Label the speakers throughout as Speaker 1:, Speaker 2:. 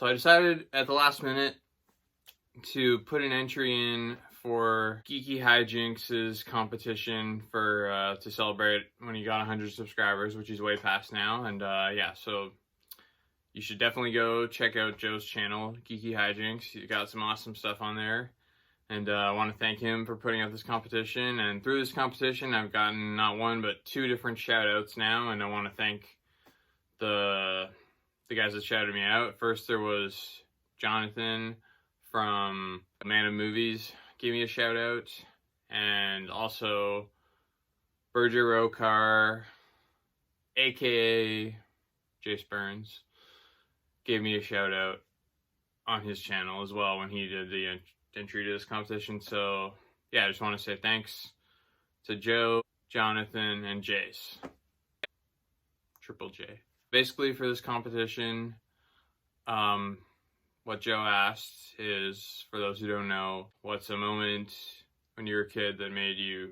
Speaker 1: So I decided at the last minute to put an entry in for GeekyHiJynx's competition for to celebrate when he got 100 subscribers, which he's way past now. And yeah, so you should definitely go check out Joe's channel, GeekyHiJynx. He got some awesome stuff on there. And I want to thank him for putting out this competition. And through this competition, I've gotten not one, but 2 different shout-outs now. And I want to thank the guys that shouted me out. First, there was Jonathan from Man of Movies gave me a shout-out. And also, Burja Rocar, a.k.a. Jace Burns, gave me a shout-out on his channel as well when he did the entry to this competition. So yeah, I just want to say thanks to Joe, Jonathan, and Jace. Triple J. Basically for this competition, what Joe asked is, for those who don't know, what's a moment when you were a kid that made you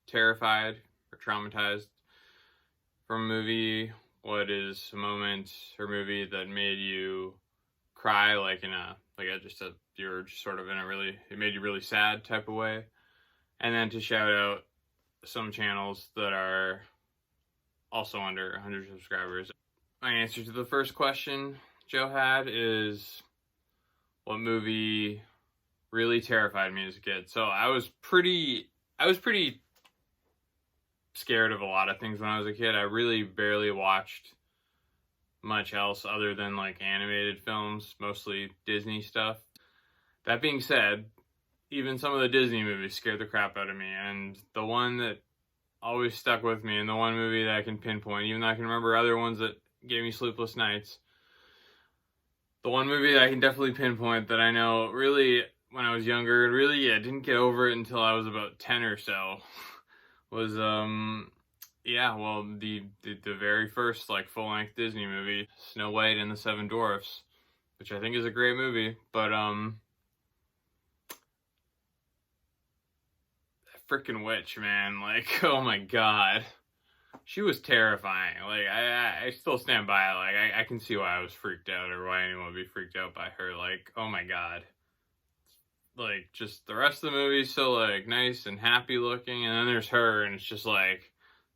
Speaker 1: terrified or traumatized from a movie? What is a moment or movie that made you cry, like in a, you're just sort of in a really, it made you really sad type of way? And then to shout out some channels that are also under 100 subscribers. My answer to the first question Joe had is, what movie really terrified me as a kid? So I was pretty scared of a lot of things when I was a kid. I really barely watched much else other than like animated films, mostly Disney stuff. That being said, even some of the Disney movies scared the crap out of me, and the one that always stuck with me, and the one movie that I can pinpoint, even though I can remember other ones that gave me sleepless nights, the one movie that I can definitely pinpoint that I know really, when I was younger, and really, I didn't get over it until I was about 10 or so, was, yeah, well, the very first, like, full-length Disney movie, Snow White and the Seven Dwarfs, which I think is a great movie, but, freaking witch, man, like, oh my god, she was terrifying. Like, I still stand by it. Like, I can see why I was freaked out, or why anyone would be freaked out by her. Like, oh my god, like, just the rest of the movie is so, like, nice and happy looking, and then there's her, and it's just like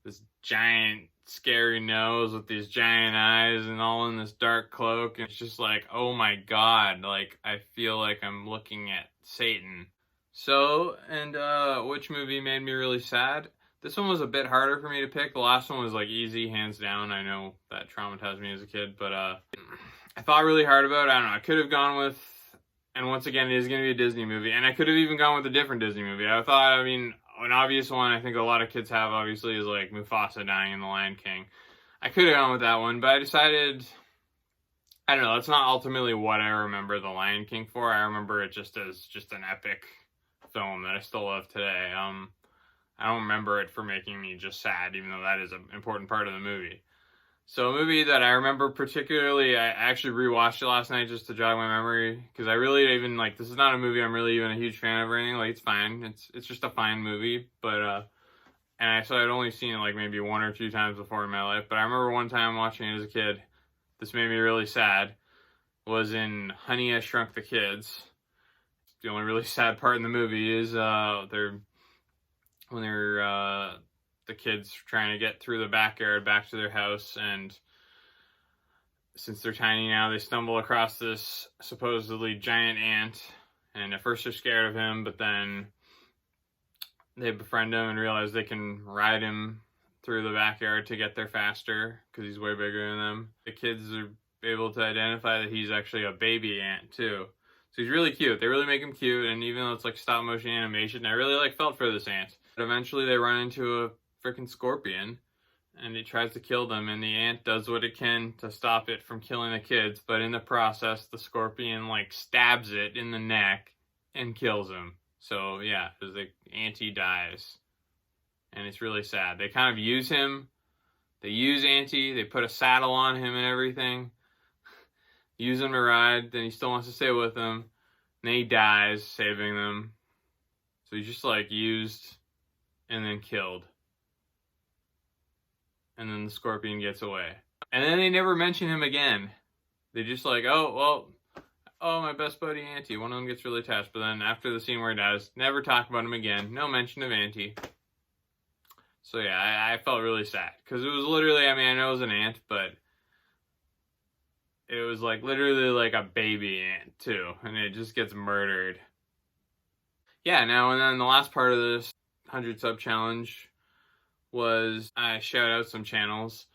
Speaker 1: this giant scary nose with these giant eyes and all in this dark cloak, and it's just like, oh my god, like, I feel like I'm looking at Satan. So, and which movie made me really sad? This one was a bit harder for me to pick. The last one was like easy, hands down. I know that traumatized me as a kid, but I thought really hard about it. I don't know, I could have gone with, and once again, it is going to be a Disney movie, and I could have even gone with a different Disney movie. I thought, I mean, an obvious one I think a lot of kids have, obviously, is like Mufasa dying in The Lion King. I could have gone with that one, but I decided, I don't know, that's not ultimately what I remember The Lion King for. I remember it just as just an epic film that I still love today. I don't remember it for making me just sad, even though that is an important part of the movie. So a movie that I remember particularly, I actually rewatched it last night just to jog my memory, because I really even, like, this is not a movie I'm really even a huge fan of or anything. Like, it's fine. It's just a fine movie, but, and so I'd only seen it like maybe 1 or 2 times before in my life, but I remember one time watching it as a kid, this made me really sad, was in Honey, I Shrunk the Kids. The only really sad part in the movie is when the kids trying to get through the backyard back to their house, and since they're tiny now, they stumble across this supposedly giant ant, and at first they're scared of him, but then they befriend him and realize they can ride him through the backyard to get there faster because he's way bigger than them. The kids are able to identify that he's actually a baby ant too. So he's really cute. They really make him cute, and even though it's like stop motion animation, I really like felt for this ant. But eventually they run into a freaking scorpion, and it tries to kill them, and the ant does what it can to stop it from killing the kids, but in the process, the scorpion like stabs it in the neck and kills him. So yeah, the auntie dies, and it's really sad. They kind of use him. They use Auntie. They put a saddle on him and everything. Use him to ride, then he still wants to stay with them. And then he dies, saving them. So he's just like used and then killed. And then the scorpion gets away. And then they never mention him again. They just like, oh, well, oh, my best buddy Auntie. One of them gets really attached, but then after the scene where he dies, never talk about him again. No mention of Auntie. So yeah, I felt really sad because it was literally, I mean, I know it was an ant, but it was like literally like a baby ant too, and it just gets murdered. Yeah, now and then the last part of this 100 sub challenge was I shout out some channels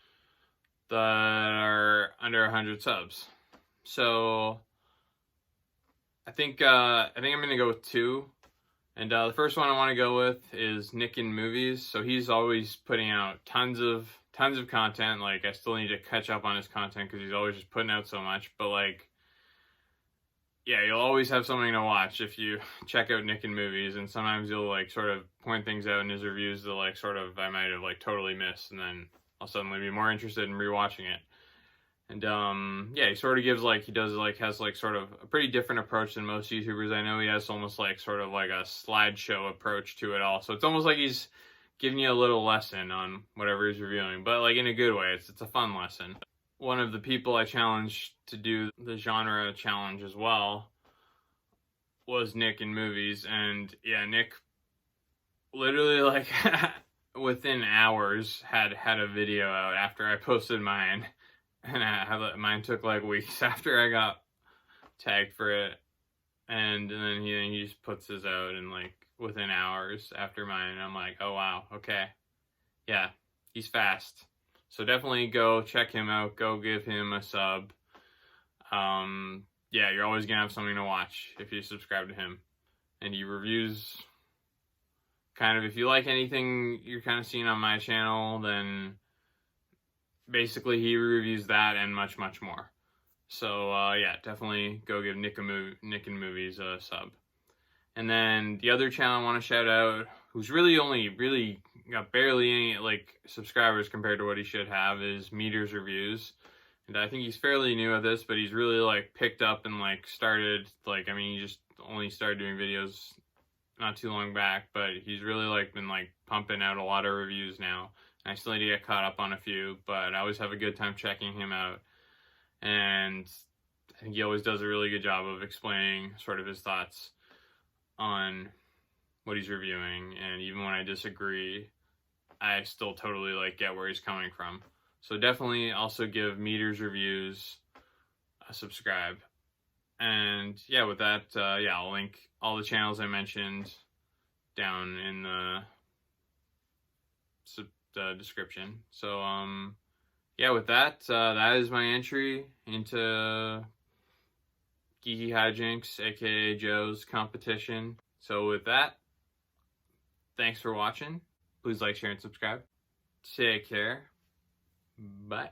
Speaker 1: that are under 100 subs. So I think I'm gonna go with 2. And the first one I want to go with is Nick in Movies. So he's always putting out tons of content. Like, I still need to catch up on his content because he's always just putting out so much. But like, yeah, you'll always have something to watch if you check out Nick in Movies. And sometimes you'll like sort of point things out in his reviews that like sort of I might have like totally missed, and then I'll suddenly be more interested in rewatching it. And yeah, he sort of gives like, he does like, has like sort of a pretty different approach than most YouTubers I know. He has almost like sort of like a slideshow approach to it all. So it's almost like he's giving you a little lesson on whatever he's reviewing, but like in a good way. It's a fun lesson. One of the people I challenged to do the genre challenge as well was Nick in Movies. And yeah, Nick literally like within hours had a video out after I posted mine. And mine took like weeks after I got tagged for it, and then he just puts his out in like within hours after mine, and I'm like, oh wow, okay, yeah, he's fast. So definitely go check him out. Go give him a sub. Yeah, you're always gonna have something to watch if you subscribe to him, and he reviews kind of, if you like anything you're kind of seeing on my channel, then basically he reviews that and much more. So yeah, definitely go give Nick in Movies a sub. And then the other channel I want to shout out, who's really got barely any like subscribers compared to what he should have, is Meters Reviews. And I think he's fairly new at this, but he's really like picked up and like started, like, I mean, he just only started doing videos not too long back, but he's really like been like pumping out a lot of reviews now. I still need to get caught up on a few, but I always have a good time checking him out. And I think he always does a really good job of explaining sort of his thoughts on what he's reviewing. And even when I disagree, I still totally like get where he's coming from. So definitely also give Meters Reviews a subscribe. And yeah, with that, yeah, I'll link all the channels I mentioned down in the description. So yeah, with that, that is my entry into GeekyHiJynx, aka Joe's competition. So with that, thanks for watching. Please like, share, and subscribe. Take care. Bye.